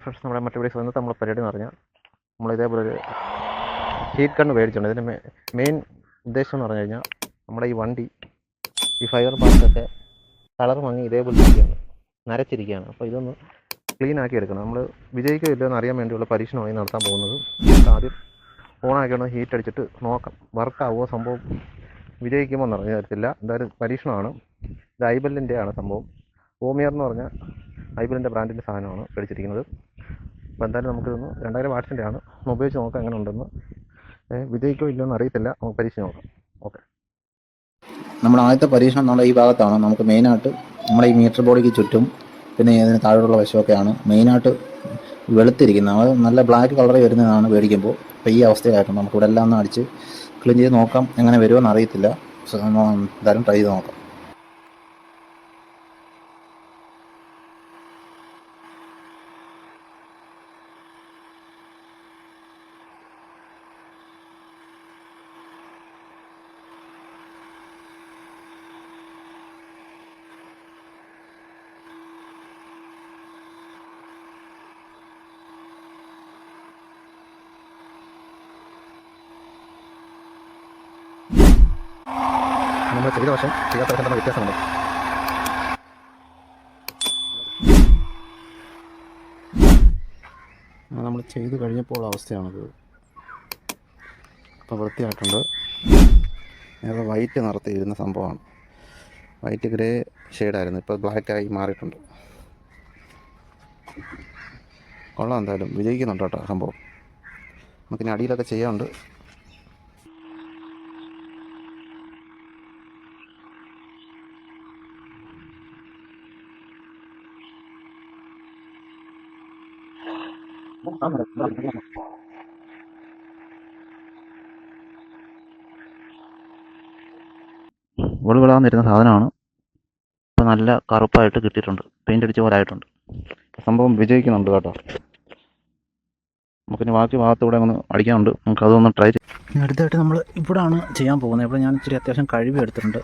Friends, നമ്മുടെ മറ്റു videos വന്നിട്ട് നമ്മളെ പരിപാടി എന്ന് പറഞ്ഞാൽ നമ്മൾ ഇതേപോലെ ഒരു ഹീറ്റ് ഗണ്ണ് മേടിച്ചിട്ടുണ്ട്. ഇതിൻ്റെ മെയിൻ ഉദ്ദേശം എന്ന് പറഞ്ഞു കഴിഞ്ഞാൽ നമ്മുടെ ഈ വണ്ടി ഈ ഫയർ പാർട്ടൊക്കെ കളർ മങ്ങി ഇതേപോലെ ഇരിക്കുകയാണ്, നരച്ചിരിക്കുകയാണ്. അപ്പോൾ ഇതൊന്ന് ക്ലീൻ ആക്കി എടുക്കണം. നമ്മൾ വിജയിക്കോ ഇല്ലയോ എന്ന് അറിയാൻ വേണ്ടിയുള്ള പരീക്ഷണമായി നടത്താൻ പോകുന്നത്. ആദ്യം ഓണാക്കിയാണ് ഹീറ്റ് അടിച്ചിട്ട് നോക്കാം വർക്കാവുമോ. സംഭവം വിജയിക്കുമോ എന്ന് പറഞ്ഞു തരത്തില്ല, എന്തായാലും പരീക്ഷണമാണ്. ഇത് ഐബെല്ലിൻ്റെ ആണ് സംഭവം. ഓമിയർ എന്ന് പറഞ്ഞാൽ ഐബെല്ലിൻ്റെ ബ്രാൻഡിൻ്റെ സാധനമാണ് മേടിച്ചിരിക്കുന്നത്. അപ്പോൾ എന്തായാലും നമുക്കിതൊന്ന് 2000 വാട്ട്സിൻ്റെ ആണ്, ഒന്ന് ഉപയോഗിച്ച് നോക്കാം എങ്ങനെ ഉണ്ടെന്ന്. വിജയിക്കോ ഇല്ലയോ എന്ന് അറിയത്തില്ല, നമുക്ക് പരീക്ഷിച്ച് നോക്കാം. ഓക്കെ, നമ്മുടെ ആദ്യത്തെ പരീക്ഷണം നമ്മുടെ ഈ ഭാഗത്താണ്. നമുക്ക് മെയിനായിട്ട് നമ്മുടെ ഈ മീറ്റർ ബോഡിക്ക് ചുറ്റും പിന്നെ ഇതിന് താഴെയുള്ള വശമൊക്കെയാണ് മെയിനായിട്ട് വെളുത്തിരിക്കുന്നത്. അത് നല്ല ബ്ലാക്ക് കളറിൽ വരുന്നതാണ് മേടിക്കുമ്പോൾ. അപ്പോൾ ഈ അവസ്ഥയായിട്ടുണ്ട്. നമുക്കിവിടെ എല്ലാം ഒന്ന് അടിച്ച് ക്ലീൻ ചെയ്ത് നോക്കാം, എങ്ങനെ വരുമോ അറിയത്തില്ല. എന്തായാലും ട്രൈ ചെയ്ത് നോക്കാം. നമ്മൾ ചെയ്ത വശം ചെയ്യാത്ത വശം തമ്മിൽ വ്യത്യാസമുണ്ട്. നമ്മൾ ചെയ്ത് കഴിഞ്ഞപ്പോൾ അവസ്ഥയാണത്. ഇപ്പോൾ വൃത്തിയായിട്ടുണ്ട്. നേരത്തെ വൈറ്റ് നിറത്തിയിരുന്ന സംഭവമാണ്. വൈറ്റ് ഗ്രേ ഷെയ്ഡായിരുന്നു, ഇപ്പോൾ ബ്ലാക്കായി മാറിയിട്ടുണ്ട്. കൊള്ളാം, എന്തായാലും വിജയിക്കുന്നുണ്ട് കേട്ടോ സംഭവം. നമുക്കിനി അടിയിലൊക്കെ ചെയ്യാനുണ്ട്. വെളുവിളാന്നിരുന്ന സാധനമാണ് ഇപ്പോൾ നല്ല കറുപ്പായിട്ട് കിട്ടിയിട്ടുണ്ട്, പെയിൻ്റ് അടിച്ച പോലെ ആയിട്ടുണ്ട്. സംഭവം വിജയിക്കുന്നുണ്ട് കേട്ടോ. നമുക്കിനി ബാക്കി ഭാഗത്തൂടെ ഒന്ന് അടിക്കാനുണ്ട്, നമുക്ക് അതൊന്ന് ട്രൈ ചെയ്യാം. ഇനി അടുത്തായിട്ട് നമ്മൾ ഇവിടെയാണ് ചെയ്യാൻ പോകുന്നത്. ഇവിടെ ഞാൻ ഇച്ചിരി അത്യാവശ്യം കഴുകി എടുത്തിട്ടുണ്ട്.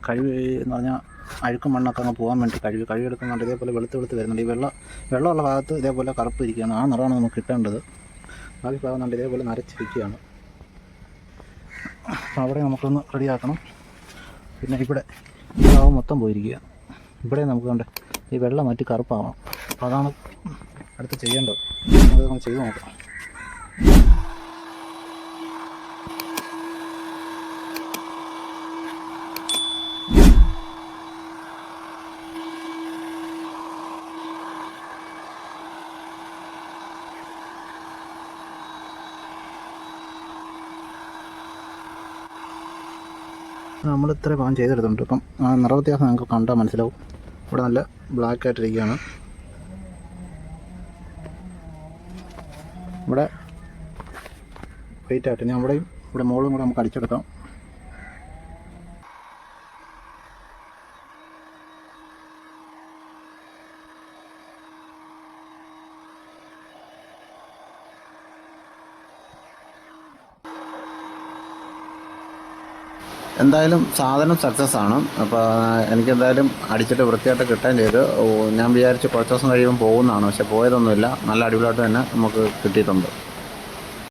കഴുകി എന്ന് പറഞ്ഞാൽ അഴുക്കും മണ്ണൊക്കെ അങ്ങ് പോകാൻ വേണ്ടി കഴുകി എടുക്കുന്നുണ്ട്. ഇതേപോലെ വെളുത്ത് വരുന്നുണ്ട്. ഈ വെള്ളമുള്ള ഭാഗത്ത് ഇതേപോലെ കറുപ്പ് ഇരിക്കുകയാണ്. ആ നിറമാണ് നമുക്ക് കിട്ടേണ്ടത്. ബാക്കി ഭാഗം കണ്ട് ഇതേപോലെ നരച്ചിരിക്കുകയാണ്. അപ്പോൾ അവിടെ നമുക്കൊന്ന് റെഡിയാക്കണം. പിന്നെ ഇവിടെ ഈ ഭാഗം മൊത്തം പോയിരിക്കുക. ഇവിടെ നമുക്ക് കണ്ട് ഈ വെള്ളം മാറ്റി കറുപ്പാവണം. അപ്പോൾ അതാണ് അടുത്ത് ചെയ്യേണ്ടത്. അത് നമുക്ക് ചെയ്ത് നോക്കാം. നമ്മൾ ഇത്ര ഭാഗം ചെയ്തെടുത്തിട്ടുണ്ട്. ഇപ്പം ആ നിറവ്യത്യാസം നിങ്ങൾക്ക് കണ്ടാൽ മനസ്സിലാവും. ഇവിടെ നല്ല ബ്ലാക്ക് ആയിട്ടിരിക്കുകയാണ്. ഇവിടെ വൈറ്റ് ആയിട്ട് ഇനി അവിടെയും ഇവിടെ മുകളിലും കൂടെ നമുക്ക് അടിച്ചെടുക്കാം. എന്തായാലും സാധനം സക്സസ് ആണ്. അപ്പോൾ എനിക്കെന്തായാലും അടിച്ചിട്ട് വൃത്തിയായിട്ട് കിട്ടുകയും ചെയ്തു. ഞാൻ വിചാരിച്ച് കുറച്ച് ദിവസം കഴിയുമ്പോൾ പോകുന്നതാണ്, പക്ഷെ പോയതൊന്നുമില്ല. നല്ല അടിപൊളിയായിട്ട് തന്നെ നമുക്ക് കിട്ടിയിട്ടുണ്ട്.